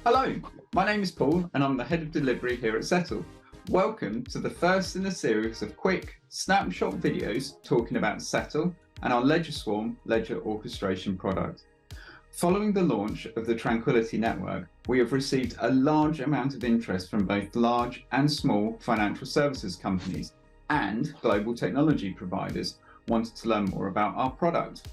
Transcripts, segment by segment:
Hello, my name is Paul and I'm the Head of Delivery here at SETL. Welcome to the first in a series of quick snapshot videos talking about SETL and our LedgerSwarm ledger orchestration product. Following the launch of the Tranquility Network, we have received a large amount of interest from both large and small financial services companies and global technology providers wanting to learn more about our product.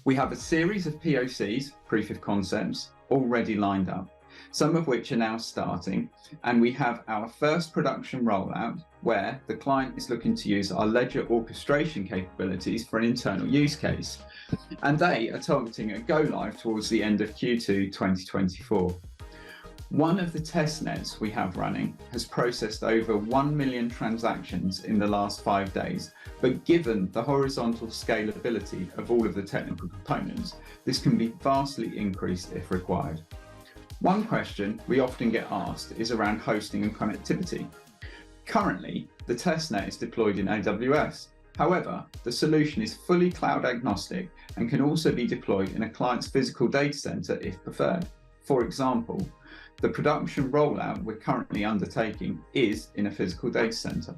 We have a series of POCs, proof of concepts, already lined up, some of which are now starting, and we have our first production rollout where the client is looking to use our ledger orchestration capabilities for an internal use case, and they are targeting a go live towards the end of Q2 2024. One of the test nets we have running has processed over 1 million transactions in the last 5 days, but given the horizontal scalability of all of the technical components, this can be vastly increased if required. One question we often get asked is around hosting and connectivity. Currently, the testnet is deployed in AWS. However, the solution is fully cloud agnostic and can also be deployed in a client's physical data center if preferred. For example, the production rollout we're currently undertaking is in a physical data center.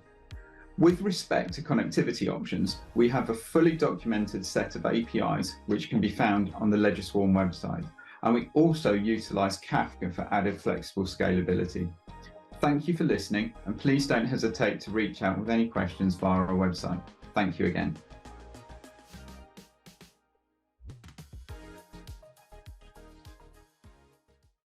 With respect to connectivity options, we have a fully documented set of APIs which can be found on the LedgerSwarm website, and we also utilize Kafka for added flexible scalability. Thank you for listening, and please don't hesitate to reach out with any questions via our website. Thank you again.